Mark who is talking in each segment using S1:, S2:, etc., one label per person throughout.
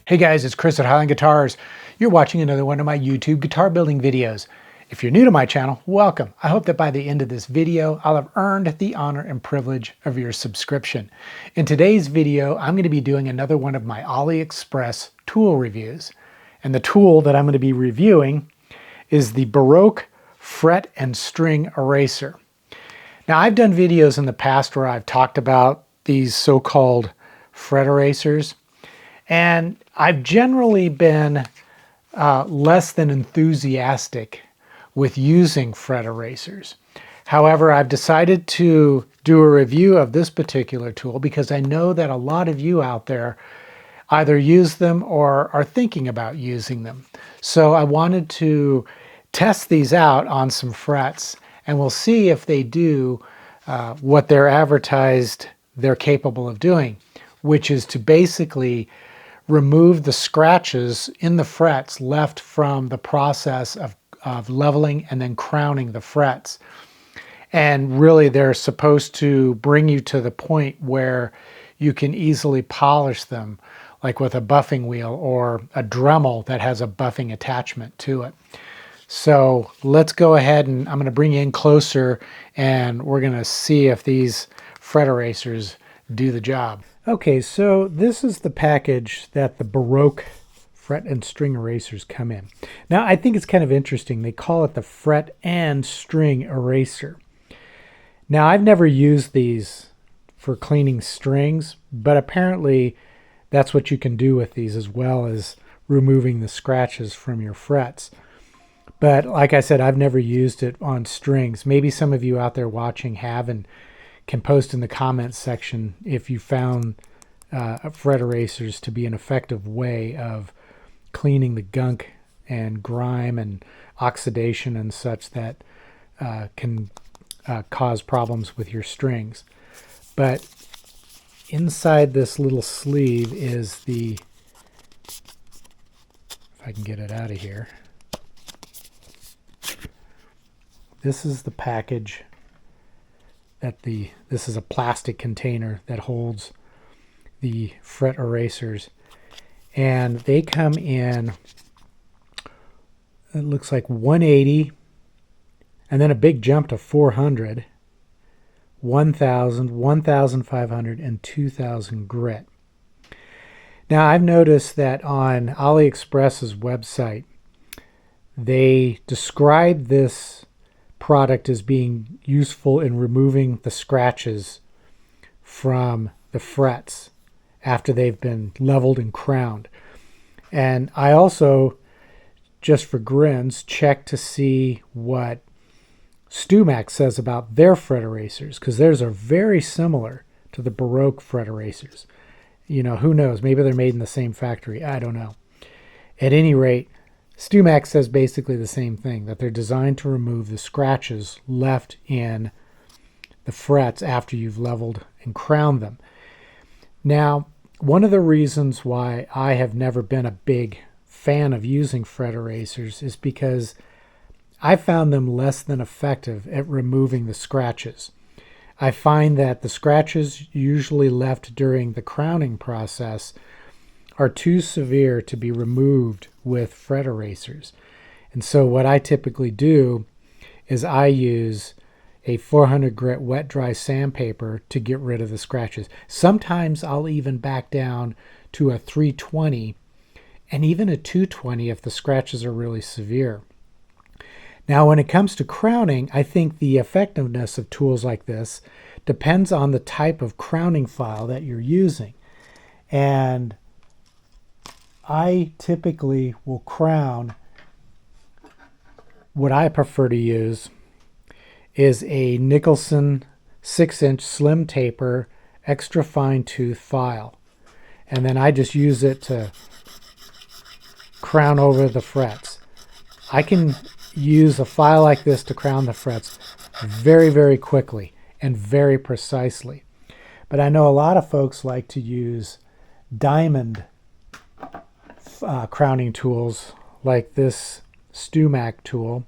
S1: Hey guys, it's Chris at Highland Guitars. You're watching another one of my YouTube guitar building videos. If you're new to my channel, welcome. I hope that by the end of this video, I'll have earned the honor and privilege of your subscription. In today's video, I'm going to be doing another one of my AliExpress tool reviews. And the tool that I'm going to be reviewing is the Baroque fret and string eraser. Now, I've done videos in the past where I've talked about these so-called fret erasers. And I've generally been less than enthusiastic with using fret erasers. However, I've decided to do a review of this particular tool because I know that a lot of you out there either use them or are thinking about using them. So I wanted to test these out on some frets, and we'll see if they do what they're advertised they're capable of doing, which is to basically remove the scratches in the frets left from the process of leveling and then crowning the frets. And really they're supposed to bring you to the point where you can easily polish them, like with a buffing wheel or a Dremel that has a buffing attachment to it. So let's go ahead, and I'm going to bring you in closer and we're going to see if these fret erasers do the job. Okay, so this is the package that the Baroque fret and string erasers come in. Now, I think it's kind of interesting. They call it the fret and string eraser. Now, I've never used these for cleaning strings, but apparently that's what you can do with these, as well as removing the scratches from your frets. But like I said, I've never used it on strings. Maybe some of you out there watching have, and can post in the comments section if you found fret erasers to be an effective way of cleaning the gunk and grime and oxidation and such that can cause problems with your strings. But inside this little sleeve is the, if I can get it out of here, this is the package that this is a plastic container that holds the fret erasers, and they come in, it looks like 180, and then a big jump to 400, 1000, 1500, and 2000 grit. Now, I've noticed that on AliExpress's website, they describe this product as being useful in removing the scratches from the frets after they've been leveled and crowned. And I also, just for grins, checked to see what StewMac says about their fret erasers, because theirs are very similar to the Baroque fret erasers. You know, who knows? Maybe they're made in the same factory. I don't know. At any rate, StewMac says basically the same thing, that they're designed to remove the scratches left in the frets after you've leveled and crowned them. Now, one of the reasons why I have never been a big fan of using fret erasers is because I found them less than effective at removing the scratches. I find that the scratches usually left during the crowning process are too severe to be removed with fret erasers. And so what I typically do is I use a 400 grit wet dry sandpaper to get rid of the scratches. Sometimes I'll even back down to a 320 and even a 220 if the scratches are really severe. Now, when it comes to crowning, I think the effectiveness of tools like this depends on the type of crowning file that you're using. And I typically will crown, what I prefer to use is a Nicholson 6-inch slim taper extra fine tooth file. And then I just use it to crown over the frets. I can use a file like this to crown the frets very, very quickly and very precisely. But I know a lot of folks like to use diamond crowning tools like this StewMac tool.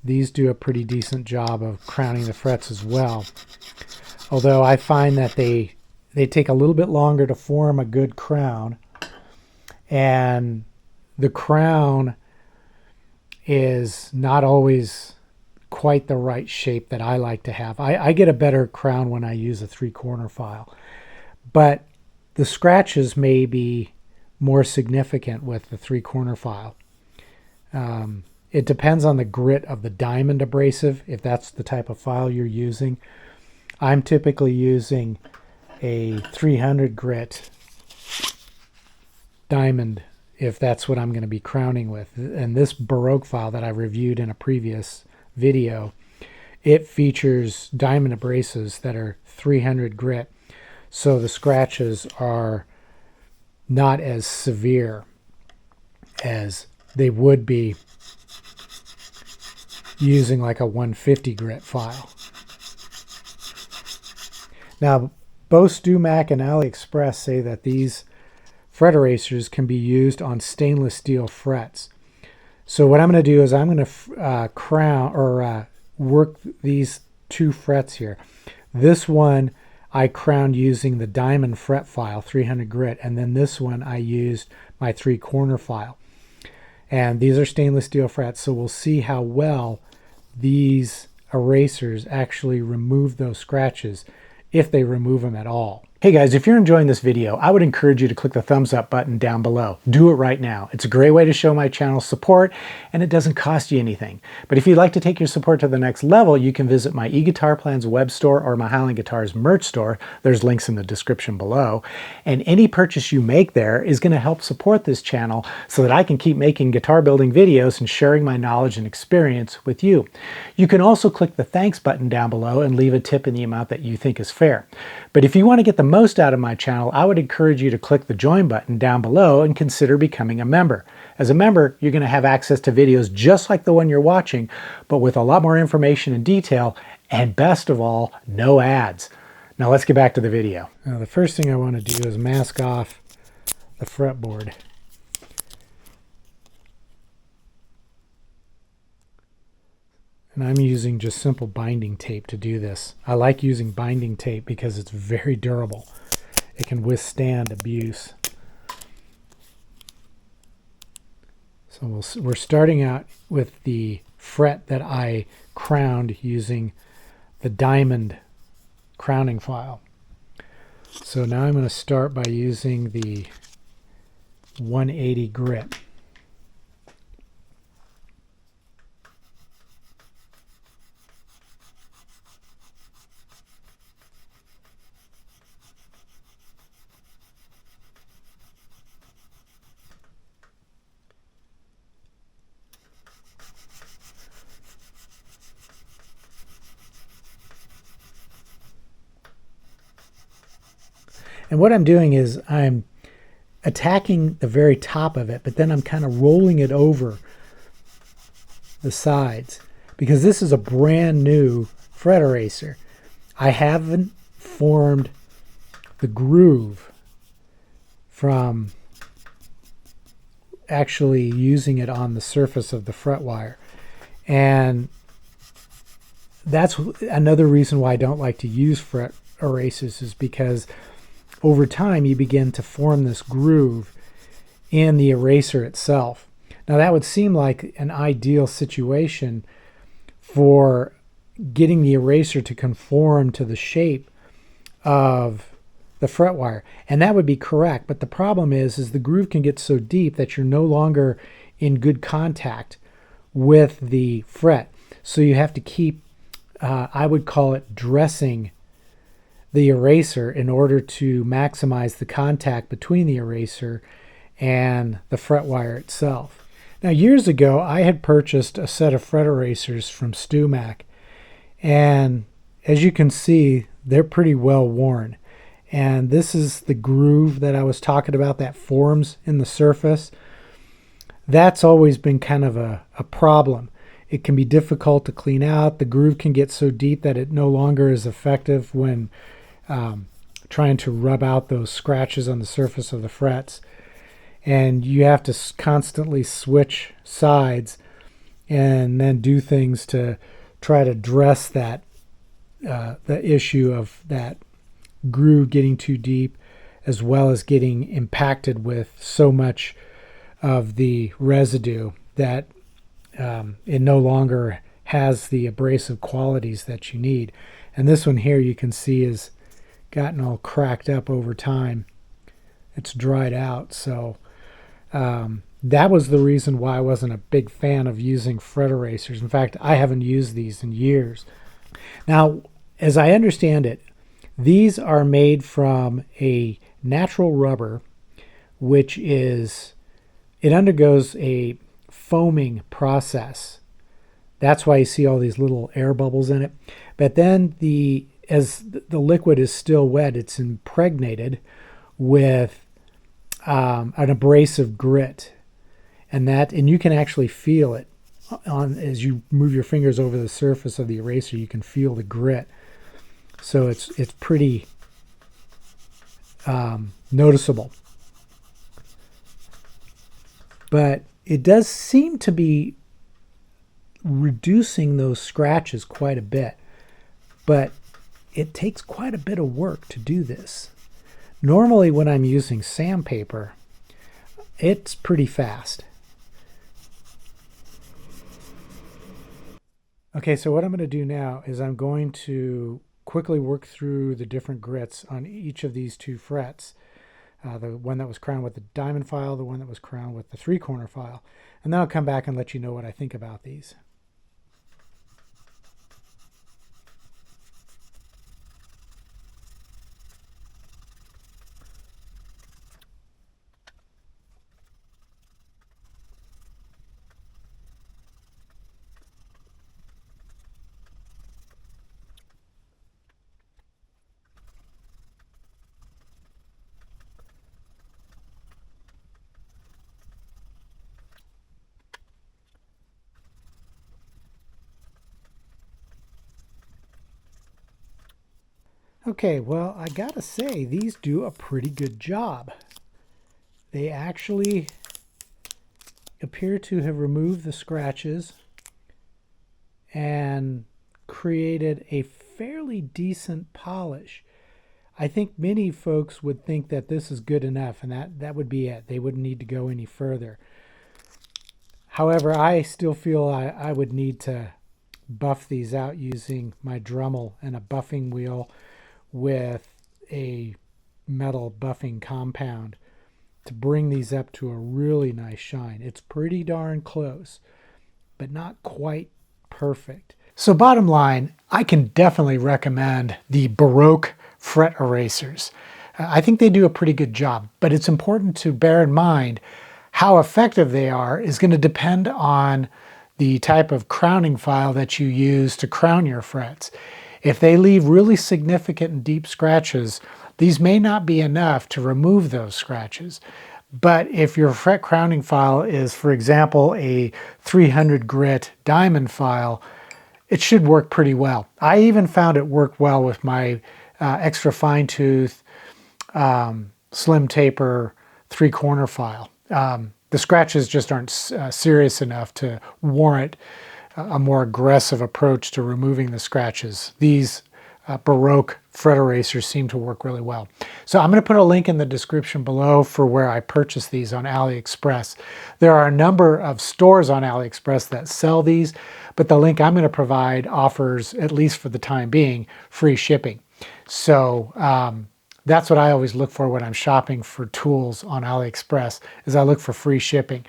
S1: These do a pretty decent job of crowning the frets as well. Although I find that they take a little bit longer to form a good crown and the crown is not always quite the right shape that I like to have. I get a better crown when I use a 3-corner file, but the scratches may be more significant with the 3-corner file. It depends on the grit of the diamond abrasive, if that's the type of file you're using. I'm typically using a 300 grit diamond if that's what I'm going to be crowning with. And this Baroque file that I reviewed in a previous video, it features diamond abrasives that are 300 grit, so the scratches are not as severe as they would be using like a 150 grit file. Now, both StewMac and AliExpress say that these fret erasers can be used on stainless steel frets. So what I'm going to do is I'm going to crown or work these 2 frets here. This one I crowned using the diamond fret file, 300 grit, and then this one I used my 3-corner file. And these are stainless steel frets, so we'll see how well these erasers actually remove those scratches, if they remove them at all. Hey guys, if you're enjoying this video, I would encourage you to click the thumbs up button down below. Do it right now. It's a great way to show my channel support, and it doesn't cost you anything. But if you'd like to take your support to the next level, you can visit my eGuitar Plans web store or my Highland Guitars merch store. There's links in the description below. And any purchase you make there is going to help support this channel so that I can keep making guitar building videos and sharing my knowledge and experience with you. You can also click the thanks button down below and leave a tip in the amount that you think is fair. But if you want to get the most out of my channel, I would encourage you to click the join button down below and consider becoming a member. As a member, you're going to have access to videos just like the one you're watching, but with a lot more information and detail, and best of all, no ads. Now let's get back to the video. Now the first thing I want to do is mask off the fretboard. And I'm using just simple binding tape to do this. I like using binding tape because it's very durable. It can withstand abuse. So we're starting out with the fret that I crowned using the diamond crowning file. So now I'm going to start by using the 180 grit. And what I'm doing is I'm attacking the very top of it, but then I'm kind of rolling it over the sides because this is a brand new fret eraser. I haven't formed the groove from actually using it on the surface of the fret wire. And that's another reason why I don't like to use fret erasers, is because over time you begin to form this groove in the eraser itself. Now that would seem like an ideal situation for getting the eraser to conform to the shape of the fret wire, and that would be correct, but the problem is the groove can get so deep that you're no longer in good contact with the fret. So you have to keep, I would call it dressing the eraser in order to maximize the contact between the eraser and the fret wire itself. Now years ago I had purchased a set of fret erasers from StewMac, and as you can see they're pretty well worn, and this is the groove that I was talking about that forms in the surface. That's always been kind of a problem. It can be difficult to clean out. The groove can get so deep that it no longer is effective when trying to rub out those scratches on the surface of the frets, and you have to constantly switch sides and then do things to try to dress that the issue of that groove getting too deep as well as getting impacted with so much of the residue that it no longer has the abrasive qualities that you need. And this one here you can see is gotten all cracked up over time. It's dried out. So that was the reason why I wasn't a big fan of using fret erasers. In fact, I haven't used these in years. Now, as I understand it, these are made from a natural rubber, which is, it undergoes a foaming process. That's why you see all these little air bubbles in it. But then as the liquid is still wet, it's impregnated with an abrasive grit, and you can actually feel it as you move your fingers over the surface of the eraser. You can feel the grit, so it's pretty noticeable. But it does seem to be reducing those scratches quite a bit, but it takes quite a bit of work to do this. Normally when I'm using sandpaper, it's pretty fast. Okay, so what I'm going to do now is I'm going to quickly work through the different grits on each of these two frets. The one that was crowned with the diamond file, the one that was crowned with the three-corner file. And then I'll come back and let you know what I think about these. Okay, well, I gotta say, these do a pretty good job. They actually appear to have removed the scratches and created a fairly decent polish. I think many folks would think that this is good enough, and that would be it. They wouldn't need to go any further. However, I still feel I would need to buff these out using my Dremel and a buffing wheel with a metal buffing compound to bring these up to a really nice shine. It's pretty darn close, but not quite perfect. So bottom line, I can definitely recommend the Baroque fret erasers. I think they do a pretty good job, but it's important to bear in mind how effective they are is going to depend on the type of crowning file that you use to crown your frets. If they leave really significant and deep scratches, these may not be enough to remove those scratches. But if your fret crowning file is, for example, a 300 grit diamond file, it should work pretty well. I even found it worked well with my extra fine tooth slim taper three-corner file. The scratches just aren't serious enough to warrant a more aggressive approach to removing the scratches. These Baroque fret erasers seem to work really well. So I'm going to put a link in the description below for where I purchased these on AliExpress. There are a number of stores on AliExpress that sell these, but the link I'm going to provide offers, at least for the time being, free shipping. So that's what I always look for when I'm shopping for tools on AliExpress, is I look for free shipping.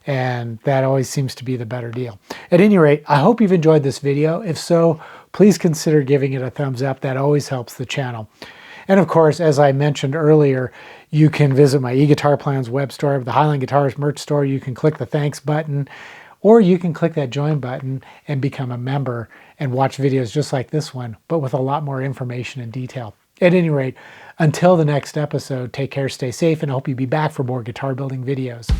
S1: And that always seems to be the better deal. At any rate, I hope you've enjoyed this video. If so, please consider giving it a thumbs up. That always helps the channel. And of course, as I mentioned earlier, you can visit my eGuitar Plans web store, the Highline Guitars merch store. You can click the thanks button, or you can click that join button and become a member and watch videos just like this one, but with a lot more information and detail. At any rate, until the next episode, take care, stay safe, and I hope you'll be back for more guitar building videos.